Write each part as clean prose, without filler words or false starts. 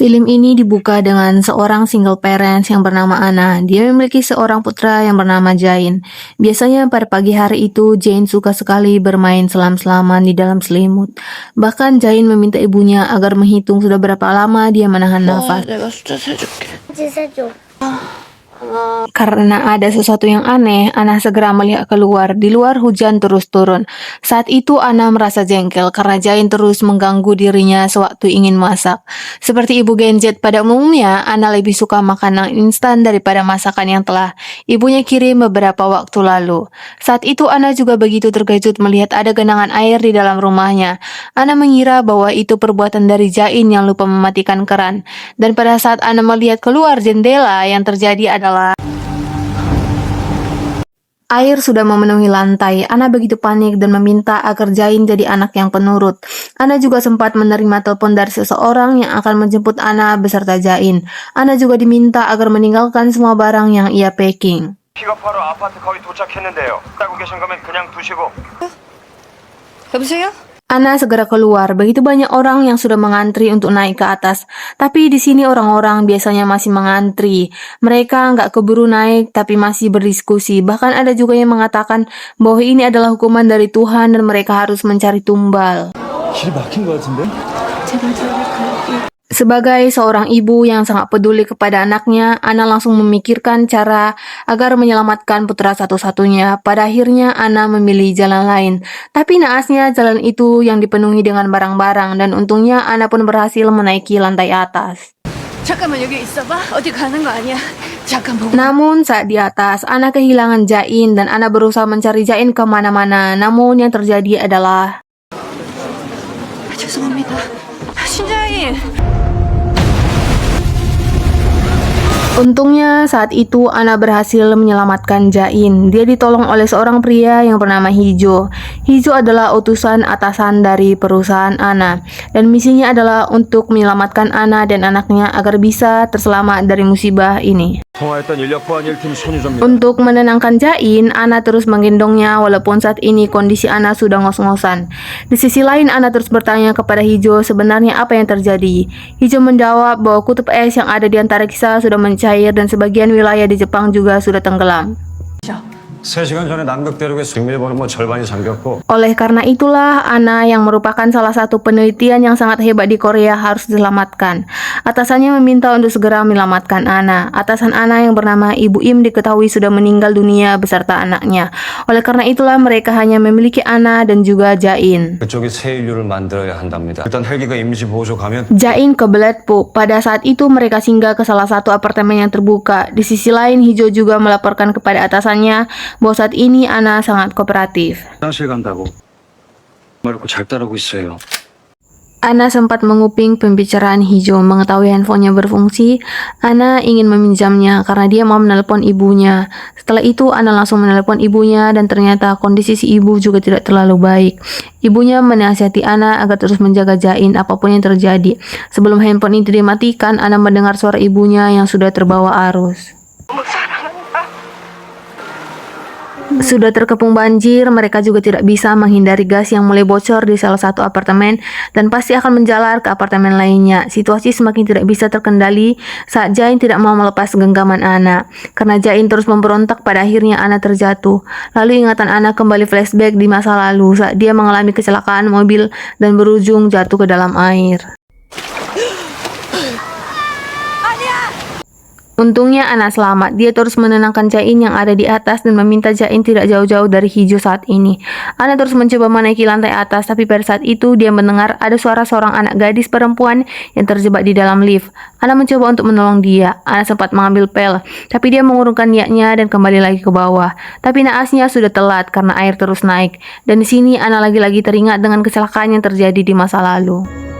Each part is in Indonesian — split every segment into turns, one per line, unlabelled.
Film ini dibuka dengan seorang single parents yang bernama Anna. Dia memiliki seorang putra yang bernama Jain. Biasanya pada pagi hari itu, Jain suka sekali bermain selam-selaman di dalam selimut. Bahkan Jain meminta ibunya agar menghitung sudah berapa lama dia menahan nafas. Karena ada sesuatu yang aneh, Ana segera melihat keluar. Di luar hujan terus turun. Saat itu Ana merasa jengkel karena Jain terus mengganggu dirinya sewaktu ingin masak. Seperti ibu Genjet pada umumnya, Ana lebih suka makanan instan daripada masakan yang telah ibunya kirim beberapa waktu lalu. Saat itu Ana juga begitu terkejut melihat ada genangan air di dalam rumahnya. Ana mengira bahwa itu perbuatan dari Jain yang lupa mematikan keran. Dan pada saat Ana melihat keluar jendela, yang terjadi adalah air sudah memenuhi lantai. Ana begitu panik dan meminta agar Jain jadi anak yang penurut. Ana juga sempat menerima telepon dari seseorang yang akan menjemput Ana beserta Jain. Ana juga diminta agar meninggalkan semua barang yang ia packing.
픽업하러 아파트 거의 도착했는데요. 따고 계신 거면 그냥 두시고.
여보세요?
Ana segera keluar. Begitu banyak orang yang sudah mengantri untuk naik ke atas. Tapi di sini orang-orang biasanya masih mengantri. Mereka nggak keburu naik, tapi masih berdiskusi. Bahkan ada juga yang mengatakan bahwa ini adalah hukuman dari Tuhan dan mereka harus mencari tumbal.
길이 막힌 것 같은데?
Sebagai seorang ibu yang sangat peduli kepada anaknya, Ana langsung memikirkan cara agar menyelamatkan putra satu-satunya. Pada akhirnya, Ana memilih jalan lain. Tapi naasnya, jalan itu yang dipenuhi dengan barang-barang, dan untungnya Ana pun berhasil menaiki lantai atas.
잠깐만 여기 있어봐. 어디 가는 거 아니야. 잠깐 보고.
Namun saat di atas, Ana kehilangan Jain, dan Ana berusaha mencari Jain kemana-mana. Namun yang terjadi adalah...
죄송합니다. 신자인.
Untungnya saat itu Ana berhasil menyelamatkan Jain. Dia ditolong oleh seorang pria yang bernama Hijo. Hijo adalah utusan atasan dari perusahaan Ana, dan misinya adalah untuk menyelamatkan Ana dan anaknya agar bisa terselamat dari musibah ini.
통화했던 인력 보안 1팀 손유정입니다.
Untuk menenangkan Jain, Ana terus menggendongnya walaupun saat ini kondisi Ana sudah ngos-ngosan. Di sisi lain, Ana terus bertanya kepada Hijo sebenarnya apa yang terjadi. Hijo menjawab bahwa kutub es yang ada di antara kita sudah mencair dan sebagian wilayah di Jepang juga sudah tenggelam.
3시간 전에 남극대륙의 중밀보는 절반이 잠겼고
Oleh karena itulah, Ana yang merupakan salah satu penelitian yang sangat hebat di Korea harus diselamatkan. Atasannya meminta untuk segera menyelamatkan Ana. Atasan Ana yang bernama Ibu Im diketahui sudah meninggal dunia beserta anaknya. Oleh karena itulah mereka hanya memiliki Ana dan juga Jain.
그쪽이 새 인류를 만들어야 한답니다. 일단 헬기가 임시 보호소 가면
Jain kebelet pu. Pada saat itu mereka singgah ke salah satu apartemen yang terbuka. Di sisi lain, Hijo juga melaporkan kepada atasannya bahwa saat ini Ana sangat kooperatif.
화장실 간다고 말고 잘 따르고 있어요.
Ana sempat menguping pembicaraan Hijo. Mengetahui handphonenya berfungsi, Ana ingin meminjamnya karena dia mau menelpon ibunya. Setelah itu Ana langsung menelpon ibunya dan ternyata kondisi si ibu juga tidak terlalu baik. Ibunya menasihati Ana agar terus menjaga Jain apapun yang terjadi. Sebelum handphone itu dimatikan, Ana mendengar suara ibunya yang sudah terbawa arus. Sudah terkepung banjir, mereka juga tidak bisa menghindari gas yang mulai bocor di salah satu apartemen dan pasti akan menjalar ke apartemen lainnya. Situasi semakin tidak bisa terkendali saat Jain tidak mau melepas genggaman Ana. Karena Jain terus memberontak, pada akhirnya Ana terjatuh. Lalu ingatan Ana kembali flashback di masa lalu saat dia mengalami kecelakaan mobil dan berujung jatuh ke dalam air. Untungnya Ana selamat. Dia terus menenangkan Jain yang ada di atas dan meminta Jain tidak jauh-jauh dari Hijo saat ini. Ana terus mencoba menaiki lantai atas, tapi pada saat itu dia mendengar ada suara seorang anak gadis perempuan yang terjebak di dalam lift. Ana mencoba untuk menolong dia. Ana sempat mengambil pel, tapi dia mengurungkan niatnya dan kembali lagi ke bawah. Tapi naasnya sudah telat karena air terus naik. Dan di sini Ana lagi-lagi teringat dengan kecelakaan yang terjadi di masa lalu.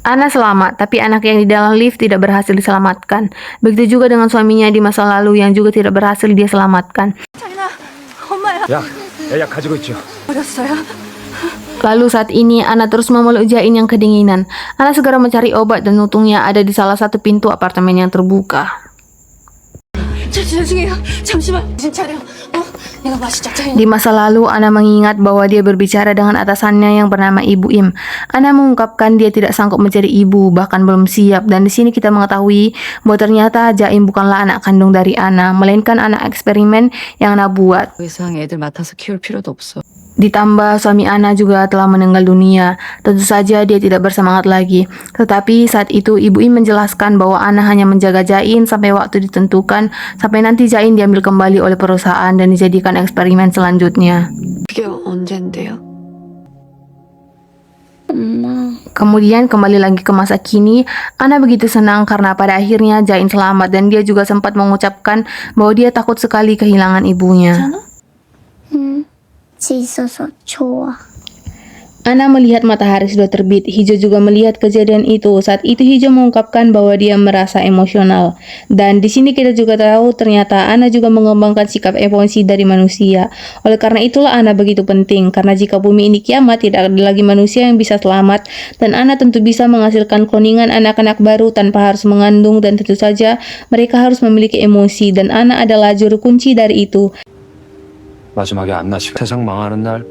Ana selamat, tapi anak yang di dalam lift tidak berhasil diselamatkan. Begitu juga dengan suaminya di masa lalu yang juga tidak berhasil dia selamatkan.
자인아, 엄마야.
약 가지고 있죠.
어렸어요?
Lalu saat ini Ana terus memeluk Jain yang kedinginan. Ana segera mencari obat dan untungnya ada di salah satu pintu apartemen yang terbuka.
저 진행 중이에요. 잠시만. 정신 차려. 내가 마시자. 자인아.
Di masa lalu, Ana mengingat bahwa dia berbicara dengan atasannya yang bernama Ibu Im. Ana mengungkapkan dia tidak sanggup menjadi ibu, bahkan belum siap. Dan di sini kita mengetahui bahwa ternyata Jaim bukanlah anak kandung dari Ana, melainkan anak eksperimen yang Ana buat.
더 이상 애들 맡아서 키울 필요도 없어.
Ditambah suami Ana juga telah meninggal dunia. Tentu saja dia tidak bersemangat lagi. Tetapi saat itu Ibu Im menjelaskan bahwa Ana hanya menjaga Jain sampai waktu ditentukan, sampai nanti Jain diambil kembali oleh perusahaan dan dijadikan eksperimen selanjutnya.
그게 언젠데요?
Kemudian kembali lagi ke masa kini, Ana begitu senang karena pada akhirnya Jain selamat dan dia juga sempat mengucapkan bahwa dia takut sekali kehilangan ibunya.
같이 있어서 좋아.
Ana melihat matahari sudah terbit. Hijo juga melihat kejadian itu. Saat itu Hijo mengungkapkan bahwa dia merasa emosional. Dan di sini kita juga tahu ternyata Ana juga mengembangkan sikap emosi dari manusia. Oleh karena itulah Ana begitu penting. Karena jika bumi ini kiamat, tidak ada lagi manusia yang bisa selamat. Dan Ana tentu bisa menghasilkan kloningan anak-anak baru tanpa harus mengandung. Dan tentu saja mereka harus memiliki emosi. Dan Ana adalah juru kunci dari itu.
마지막에 안나씨가 세상 망하는 날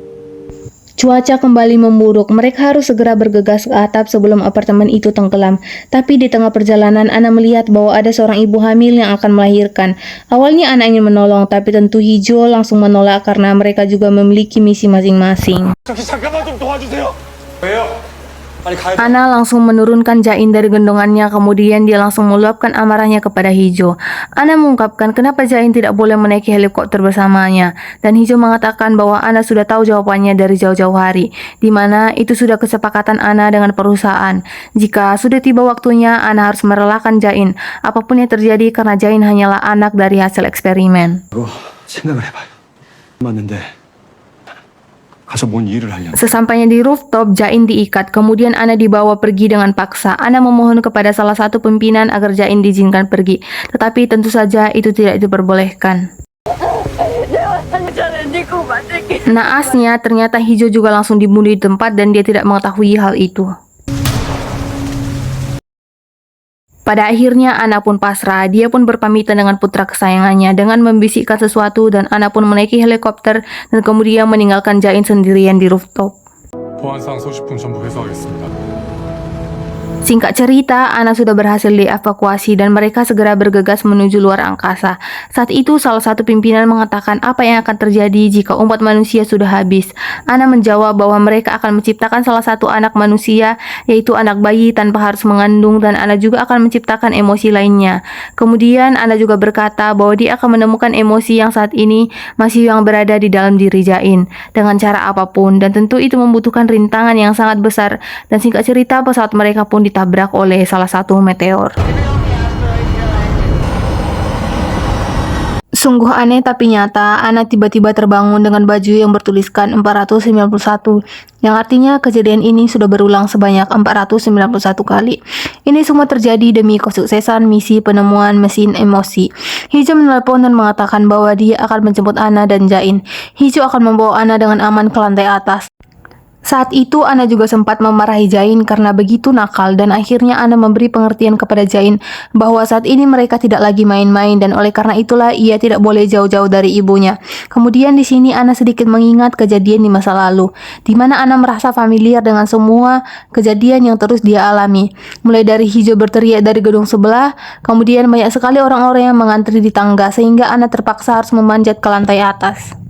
Cuaca kembali memburuk. Mereka harus segera bergegas ke atap sebelum apartemen itu tenggelam. Tapi di tengah perjalanan, Ana melihat bahwa ada seorang ibu hamil yang akan melahirkan. Awalnya Ana ingin menolong, tapi tentu Hijo langsung menolak karena mereka juga memiliki misi masing-masing.
저기 잠깐만 좀 도와주세요. 왜요? 빨리 가야 돼.
Ana langsung menurunkan Jain dari gendongannya, kemudian dia langsung meluapkan amarahnya kepada Hijo. Ana mengungkapkan kenapa Jain tidak boleh menaiki helikopter bersamanya, dan Hijo mengatakan bahwa Ana sudah tahu jawabannya dari jauh-jauh hari, di mana itu sudah kesepakatan Ana dengan perusahaan. Jika sudah tiba waktunya, Ana harus merelakan Jain, apapun yang terjadi karena Jain hanyalah anak dari hasil eksperimen.
생각을 해봐요. 맞는데 가서 뭔 일을 하려나?
Sesampainya di rooftop, Jain diikat, kemudian Ana dibawa pergi dengan paksa. Ana memohon kepada salah satu pimpinan agar Jain diizinkan pergi, tetapi tentu saja itu tidak diperbolehkan. Naasnya, ternyata Hijo juga langsung dibunuh di tempat dan dia tidak mengetahui hal itu. Pada akhirnya Ana pun pasrah. Dia pun berpamitan dengan putra kesayangannya dengan membisikkan sesuatu dan Ana pun menaiki helikopter dan kemudian meninggalkan Jain sendirian di rooftop.
보안상 소지품 전부 회수하겠습니다.
Singkat cerita, Ana sudah berhasil dievakuasi dan mereka segera bergegas menuju luar angkasa. Saat itu salah satu pimpinan mengatakan apa yang akan terjadi jika umat manusia sudah habis. Ana menjawab bahwa mereka akan menciptakan salah satu anak manusia, yaitu anak bayi tanpa harus mengandung, dan Ana juga akan menciptakan emosi lainnya. Kemudian Ana juga berkata bahwa dia akan menemukan emosi yang saat ini masih yang berada di dalam diri Jain dengan cara apapun, dan tentu itu membutuhkan rintangan yang sangat besar. Dan singkat cerita, pesawat mereka pun ditabrak oleh salah satu meteor. Sungguh aneh tapi nyata, Ana tiba-tiba terbangun dengan baju yang bertuliskan 491, yang artinya kejadian ini sudah berulang sebanyak 491 kali. Ini semua terjadi demi kesuksesan misi penemuan mesin emosi. Hijo menelpon dan mengatakan bahwa dia akan menjemput Ana dan Jain. Hijo akan membawa Ana dengan aman ke lantai atas. Saat itu Ana juga sempat memarahi Jain karena begitu nakal, dan akhirnya Ana memberi pengertian kepada Jain bahwa saat ini mereka tidak lagi main-main dan oleh karena itulah ia tidak boleh jauh-jauh dari ibunya. Kemudian di sini Ana sedikit mengingat kejadian di masa lalu, di mana Ana merasa familiar dengan semua kejadian yang terus dia alami. Mulai dari Hijo berteriak dari gedung sebelah, kemudian banyak sekali orang-orang yang mengantri di tangga sehingga Ana terpaksa harus memanjat ke lantai atas.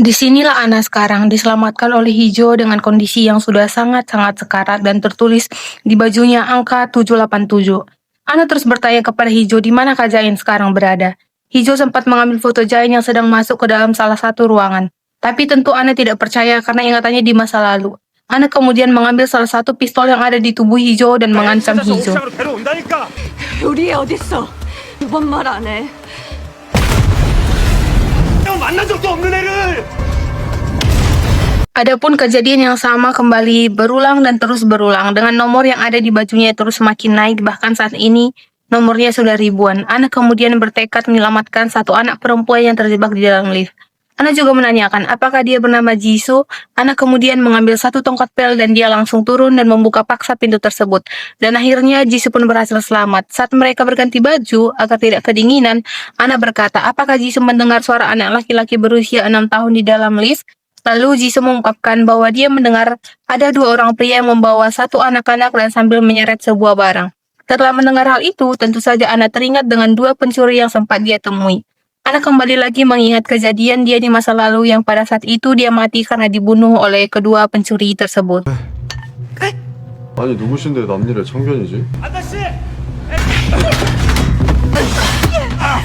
Disinilah Ana sekarang diselamatkan oleh Hijo dengan kondisi yang sudah sangat-sangat sekarat dan tertulis di bajunya angka 787. Ana terus bertanya kepada Hijo di mana Kak Jain sekarang berada. Hijo sempat mengambil foto Jain yang sedang masuk ke dalam salah satu ruangan. Tapi tentu Ana tidak percaya karena ingatannya di masa lalu. Ana kemudian mengambil salah satu pistol yang ada di tubuh Hijo dan mengancam Hijo.
우리 애 어딨어? 두 번 말 안 해.
만난 적도 없는 애를!
Adapun kejadian yang sama kembali berulang dan terus berulang dengan nomor yang ada di bajunya terus semakin naik, bahkan saat ini nomornya sudah ribuan. Ana kemudian bertekad menyelamatkan satu anak perempuan yang terjebak di dalam lift. Ana juga menanyakan apakah dia bernama Jisoo. Ana kemudian mengambil satu tongkat pel dan dia langsung turun dan membuka paksa pintu tersebut. Dan akhirnya Jisoo pun berhasil selamat. Saat mereka berganti baju agar tidak kedinginan, Ana berkata apakah Jisoo mendengar suara anak laki-laki berusia 6 tahun di dalam lift. Lalu Jisoo mengungkapkan bahwa dia mendengar ada dua orang pria yang membawa satu anak-anak dan sambil menyeret sebuah barang. Setelah mendengar hal itu, tentu saja Ana teringat dengan dua pencuri yang sempat dia temui. Ana kembali lagi mengingat kejadian dia di masa lalu yang pada saat itu dia mati karena dibunuh oleh kedua pencuri tersebut.
아니 누구신데 남일의 참견이지?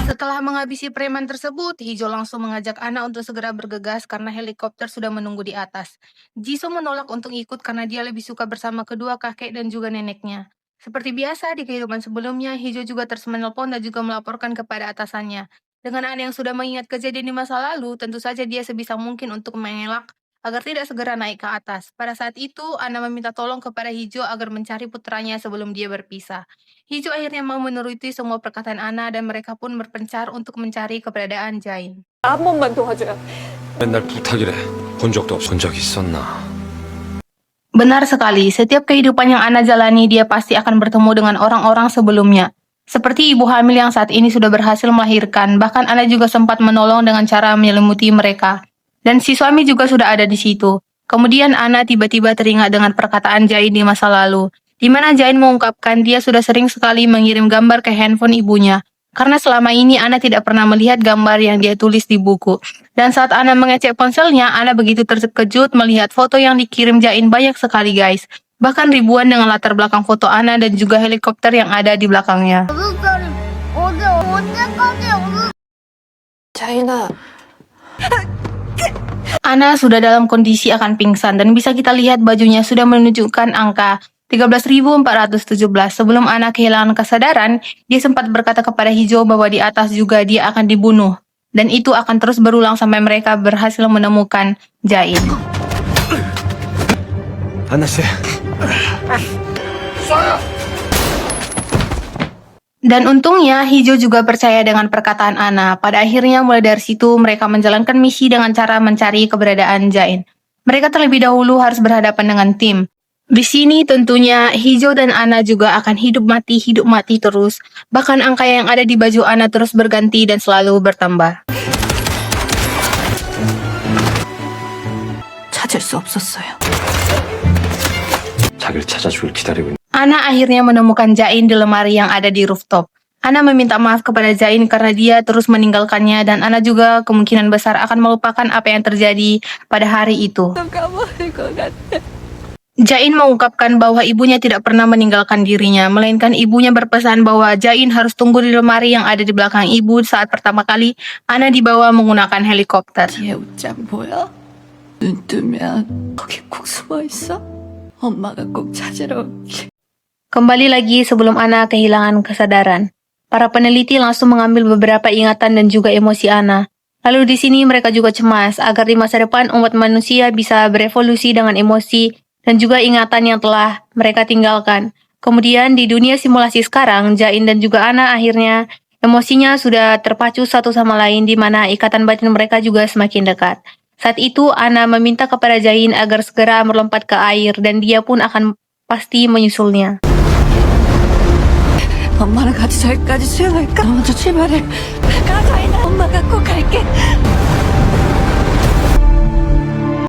Setelah menghabisi preman tersebut, Hijo langsung mengajak Ana untuk segera bergegas karena helikopter sudah menunggu di atas. Jisoo menolak untuk ikut karena dia lebih suka bersama kedua kakek dan juga neneknya. Seperti biasa di kehidupan sebelumnya, Hijo juga terus menelpon dan juga melaporkan kepada atasannya. Dengan Ana yang sudah mengingat kejadian di masa lalu, tentu saja dia sebisa mungkin untuk mengelak agar tidak segera naik ke atas. Pada saat itu, Ana meminta tolong kepada Hijo agar mencari putranya sebelum dia berpisah. Hijo akhirnya mau menuruti semua perkataan Ana dan mereka pun berpencar untuk mencari keberadaan Jain.
한 번만 도와줘요.
맨날 부탁이래. 본 적도 없. 본 적 있었나?
Benar sekali, setiap kehidupan yang Ana jalani dia pasti akan bertemu dengan orang-orang sebelumnya. Seperti ibu hamil yang saat ini sudah berhasil melahirkan, bahkan Ana juga sempat menolong dengan cara menyelimuti mereka. Dan si suami juga sudah ada di situ. Kemudian Ana tiba-tiba teringat dengan perkataan Jain di masa lalu, di mana Jain mengungkapkan dia sudah sering sekali mengirim gambar ke handphone ibunya. Karena selama ini Ana tidak pernah melihat gambar yang dia tulis di buku. Dan saat Ana mengecek ponselnya, Ana begitu terkejut melihat foto yang dikirim Jain banyak sekali guys. Bahkan ribuan dengan latar belakang foto Ana dan juga helikopter yang ada di belakangnya.
자인아,
Ana sudah dalam kondisi akan pingsan dan bisa kita lihat bajunya sudah menunjukkan angka 13.417. Sebelum Ana kehilangan kesadaran, dia sempat berkata kepada Hijo bahwa di atas juga dia akan dibunuh. Dan itu akan terus berulang sampai mereka berhasil menemukan Jain.
안녕하세요.
Dan untungnya Hijo juga percaya dengan perkataan Ana. Pada akhirnya mulai dari situ mereka menjalankan misi dengan cara mencari keberadaan Jain. Mereka terlebih dahulu harus berhadapan dengan tim. Di sini tentunya Hijo dan Ana juga akan hidup mati terus. Bahkan angka yang ada di baju Ana terus berganti dan selalu bertambah.
찾을 수 없었어요.
자기를 찾아주길 기다리고 있는.
Ana akhirnya menemukan Jain di lemari yang ada di rooftop. Ana meminta maaf kepada Jain karena dia terus meninggalkannya dan Ana juga kemungkinan besar akan melupakan apa yang terjadi pada hari itu.
까먹을 것 같아.
Jain mengungkapkan bahwa ibunya tidak pernah meninggalkan dirinya, melainkan ibunya berpesan bahwa Jain harus tunggu di lemari yang ada di belakang ibu saat pertama kali Ana dibawa menggunakan helikopter.
얘 옷장 보여? 눈 뜨면 거기 꼭 숨어 있어. 엄마가 꼭 찾으러 올게.
Kembali lagi sebelum Ana kehilangan kesadaran. Para peneliti langsung mengambil beberapa ingatan dan juga emosi Ana. Lalu di sini mereka juga cemas agar di masa depan umat manusia bisa berevolusi dengan emosi dan juga ingatan yang telah mereka tinggalkan. Kemudian di dunia simulasi sekarang, Jain dan juga Ana akhirnya emosinya sudah terpacu satu sama lain di mana ikatan batin mereka juga semakin dekat. Saat itu Ana meminta kepada Jain agar segera melompat ke air dan dia pun akan pasti menyusulnya.
엄마랑 같이 저기까지 수영할까? 너 먼저 출발해. 가, 자인아. 엄마가 꼭 갈게.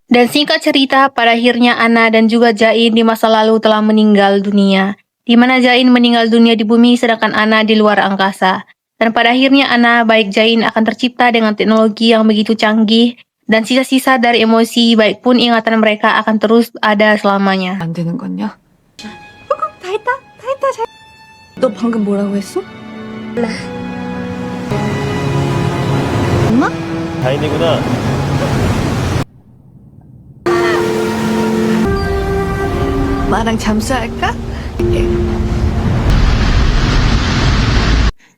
Dan singkat cerita, pada akhirnya Ana dan juga Jain di masa lalu telah meninggal dunia. Di mana Jain meninggal dunia di bumi sedangkan Ana di luar angkasa. Dan pada akhirnya Ana baik Jain akan tercipta dengan teknologi yang begitu canggih dan sisa-sisa dari emosi baik pun ingatan mereka akan terus ada selamanya.
안 되는 건요? 다 했다. 너 방금 뭐라고 했어? 엄마?
다행이구나.
엄마랑 잠수할까?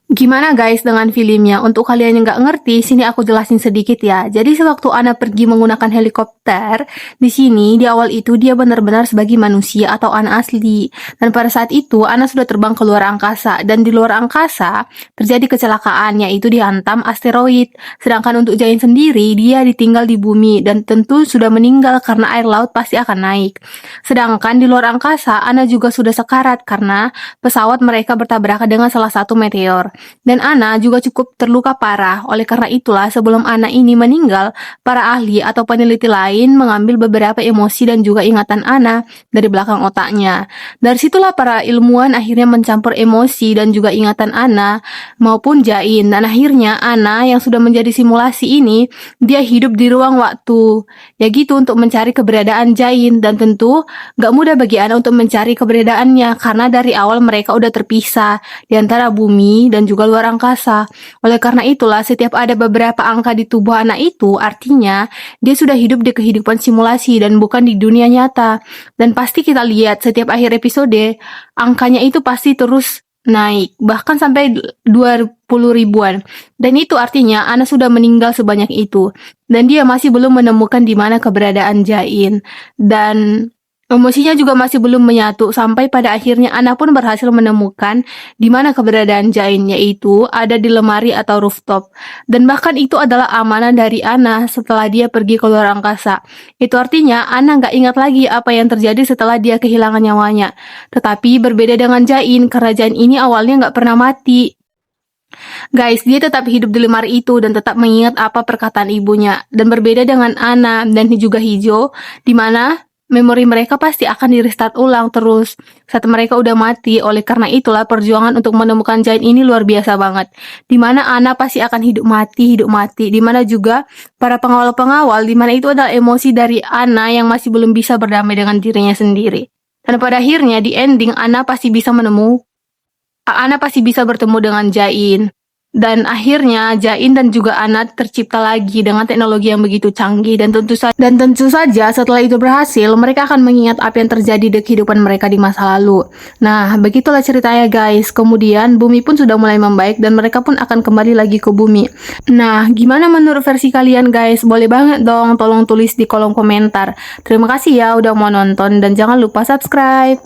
Gimana guys dengan filmnya? Untuk kalian yang nggak ngerti, sini aku jelasin sedikit ya. Jadi sewaktu Anna pergi menggunakan helikopter, di sini di awal itu dia benar-benar sebagai manusia atau Anna asli. Dan pada saat itu Anna sudah terbang ke luar angkasa, dan di luar angkasa terjadi kecelakaan, yaitu dihantam asteroid. Sedangkan untuk Jain sendiri, dia ditinggal di bumi dan tentu sudah meninggal karena air laut pasti akan naik. Sedangkan di luar angkasa, Anna juga sudah sekarat karena pesawat mereka bertabrakan dengan salah satu meteor. Dan Anna juga cukup terluka parah. Oleh karena itulah sebelum Anna ini meninggal, para ahli atau peneliti lain mengambil beberapa emosi dan juga ingatan Anna dari belakang otaknya. Dari situlah para ilmuwan akhirnya mencampur emosi dan juga ingatan Anna maupun Jain. Dan akhirnya Anna yang sudah menjadi simulasi ini, dia hidup di ruang waktu. Ya gitu, untuk mencari keberadaan Jain. Dan tentu gak mudah bagi Anna untuk mencari keberadaannya karena dari awal mereka udah terpisah di antara bumi dan juga luar angkasa. Oleh karena itulah setiap ada beberapa angka di tubuh anak itu, artinya dia sudah hidup di kehidupan simulasi dan bukan di dunia nyata. Dan pasti kita lihat setiap akhir episode, angkanya itu pasti terus naik, bahkan sampai 20 ribuan. Dan itu artinya Anna sudah meninggal sebanyak itu. Dan dia masih belum menemukan di mana keberadaan Jain. Dan emosinya juga masih belum menyatu sampai pada akhirnya Anna pun berhasil menemukan di mana keberadaan Jain, yaitu ada di lemari atau rooftop. Dan bahkan itu adalah amanah dari Anna setelah dia pergi ke luar angkasa. Itu artinya Anna nggak ingat lagi apa yang terjadi setelah dia kehilangan nyawanya. Tetapi berbeda dengan Jain, karena Jain ini awalnya nggak pernah mati. Guys, dia tetap hidup di lemari itu dan tetap mengingat apa perkataan ibunya. Dan berbeda dengan Anna dan juga Hijau, di mana memori mereka pasti akan di-restart ulang terus saat mereka udah mati. Oleh karena itulah perjuangan untuk menemukan Jain ini luar biasa banget. Dimana Anna pasti akan hidup mati. Dimana juga para pengawal-pengawal, dimana itu adalah emosi dari Anna yang masih belum bisa berdamai dengan dirinya sendiri. Dan pada akhirnya di ending Anna pasti bisa bertemu dengan Jain. Dan akhirnya Jain dan juga Anna tercipta lagi dengan teknologi yang begitu canggih. Dan tentu saja setelah itu berhasil, mereka akan mengingat apa yang terjadi di kehidupan mereka di masa lalu. Nah, begitulah ceritanya guys. Kemudian bumi pun sudah mulai membaik dan mereka pun akan kembali lagi ke bumi. Nah, gimana menurut versi kalian guys? Boleh banget dong, tolong tulis di kolom komentar. Terima kasih ya udah mau nonton dan jangan lupa subscribe.